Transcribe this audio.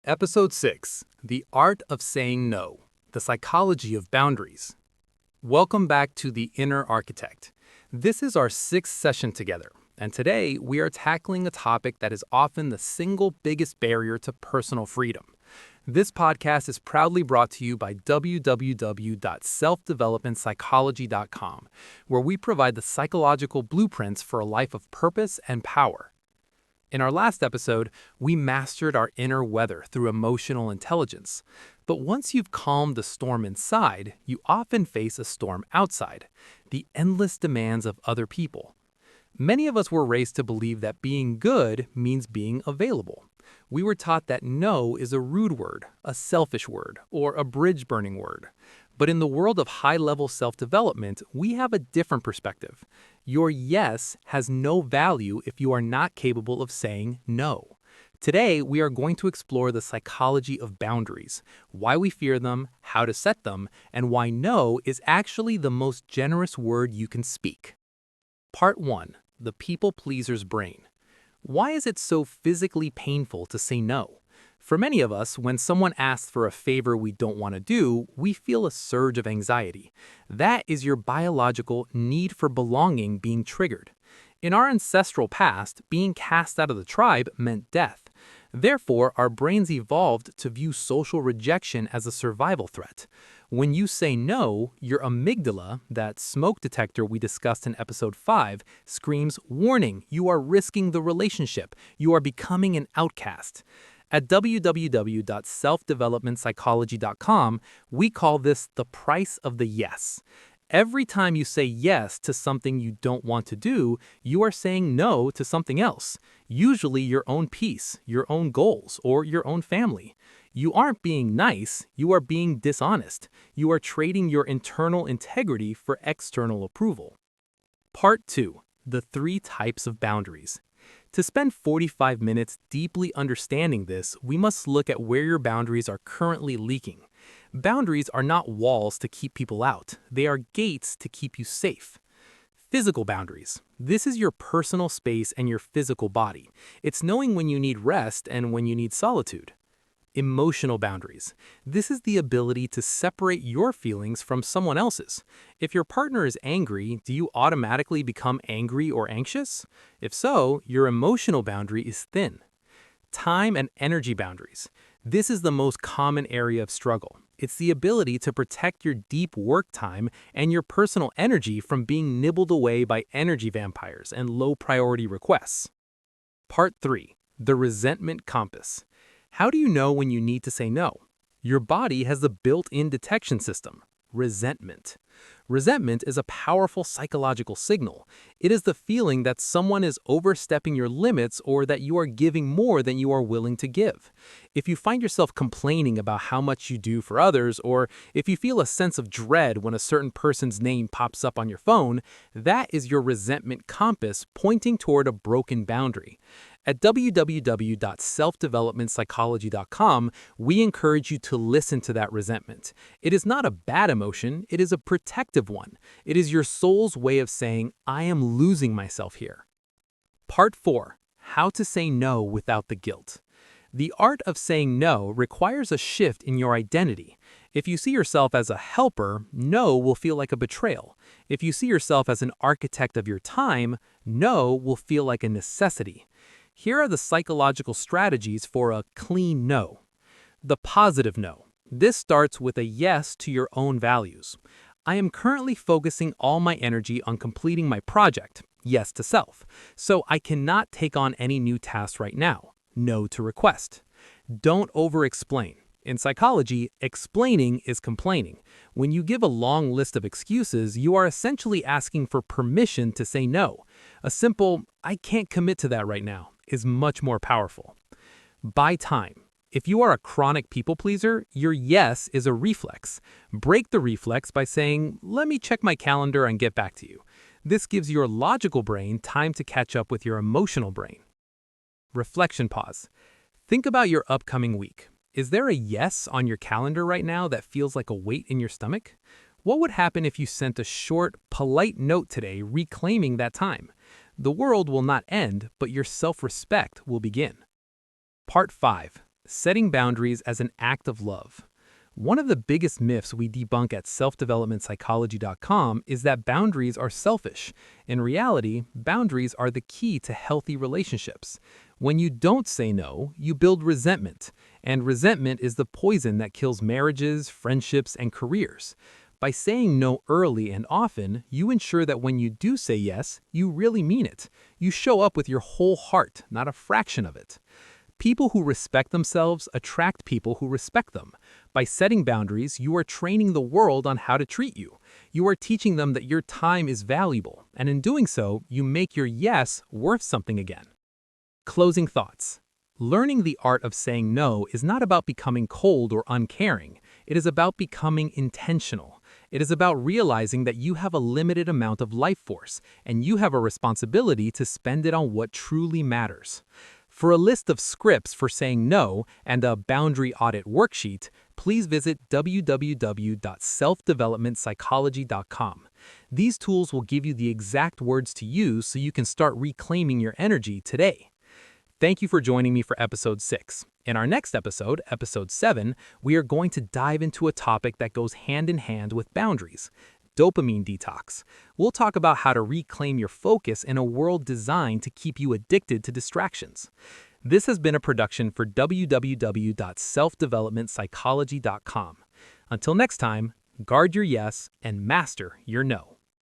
Episode 6, The Art of Saying No, The Psychology of Boundaries. Welcome back to The Inner Architect. This is our sixth session together, and today we are tackling a topic that is often the single biggest barrier to personal freedom. This podcast is proudly brought to you by www.selfdevelopmentpsychology.com, where we provide the psychological blueprints for a life of purpose and power. In our last episode, we mastered our inner weather through emotional intelligence. But once you've calmed the storm inside, you often face a storm outside, the endless demands of other people. Many of us were raised to believe that being good means being available. We were taught that no is a rude word, a selfish word, or a bridge-burning word. But in the world of high-level self-development, we have a different perspective. Your yes has no value if you are not capable of saying no. Today, we are going to explore the psychology of boundaries, why we fear them, how to set them, and why no is actually the most generous word you can speak. Part 1. The People Pleaser's Brain. Why is it so physically painful to say no? For many of us, when someone asks for a favor we don't want to do, we feel a surge of anxiety. That is your biological need for belonging being triggered. In our ancestral past, being cast out of the tribe meant death. Therefore, our brains evolved to view social rejection as a survival threat. When you say no, your amygdala, that smoke detector we discussed in episode 5, screams, "Warning, you are risking the relationship. You are becoming an outcast." At www.selfdevelopmentpsychology.com, we call this the price of the yes. Every time you say yes to something you don't want to do, you are saying no to something else, usually your own peace, your own goals, or your own family. You aren't being nice, you are being dishonest. You are trading your internal integrity for external approval. Part 2. The 3 types of boundaries. To spend 45 minutes deeply understanding this, we must look at where your boundaries are currently leaking. Boundaries are not walls to keep people out. They are gates to keep you safe. Physical boundaries. This is your personal space and your physical body. It's knowing when you need rest and when you need solitude. Emotional boundaries. This is the ability to separate your feelings from someone else's. If your partner is angry, do you automatically become angry or anxious? If so, your emotional boundary is thin. Time and energy boundaries. This is the most common area of struggle. It's the ability to protect your deep work time and your personal energy from being nibbled away by energy vampires and low-priority requests. Part 3. The resentment compass. How do you know when you need to say no? Your body has the built-in detection system, resentment. Resentment is a powerful psychological signal. It is the feeling that someone is overstepping your limits or that you are giving more than you are willing to give. If you find yourself complaining about how much you do for others, or if you feel a sense of dread when a certain person's name pops up on your phone, that is your resentment compass pointing toward a broken boundary. At www.selfdevelopmentpsychology.com, we encourage you to listen to that resentment. It is not a bad emotion, it is a protective one. It is your soul's way of saying, I am losing myself here. Part 4. How to say no without the guilt. The art of saying no requires a shift in your identity. If you see yourself as a helper, no will feel like a betrayal. If you see yourself as an architect of your time, no will feel like a necessity. Here are the psychological strategies for a clean no. The positive no. This starts with a yes to your own values. I am currently focusing all my energy on completing my project, yes to self, so I cannot take on any new tasks right now, no to request. Don't over-explain. In psychology, explaining is complaining. When you give a long list of excuses, you are essentially asking for permission to say no. A simple, I can't commit to that right now, is much more powerful. Buy time. If you are a chronic people pleaser, your yes is a reflex. Break the reflex by saying, let me check my calendar and get back to you. This gives your logical brain time to catch up with your emotional brain. Reflection pause. Think about your upcoming week. Is there a yes on your calendar right now that feels like a weight in your stomach? What would happen if you sent a short, polite note today reclaiming that time? The world will not end, but your self-respect will begin. Part 5. Setting boundaries as an act of love. One of the biggest myths we debunk at selfdevelopmentpsychology.com is that boundaries are selfish. In reality, boundaries are the key to healthy relationships. When you don't say no, you build resentment, and resentment is the poison that kills marriages, friendships, and careers. By saying no early and often, you ensure that when you do say yes, you really mean it. You show up with your whole heart, not a fraction of it. People who respect themselves attract people who respect them. By setting boundaries, you are training the world on how to treat you. You are teaching them that your time is valuable, and in doing so, you make your yes worth something again. Closing thoughts. Learning the art of saying no is not about becoming cold or uncaring. It is about becoming intentional. It is about realizing that you have a limited amount of life force, and you have a responsibility to spend it on what truly matters. For a list of scripts for saying no and a boundary audit worksheet, please visit www.selfdevelopmentpsychology.com. These tools will give you the exact words to use so you can start reclaiming your energy today. Thank you for joining me for episode 6. In our next episode, episode 7, we are going to dive into a topic that goes hand in hand with boundaries: dopamine detox. We'll talk about how to reclaim your focus in a world designed to keep you addicted to distractions. This has been a production for www.selfdevelopmentpsychology.com. Until next time, guard your yes and master your no.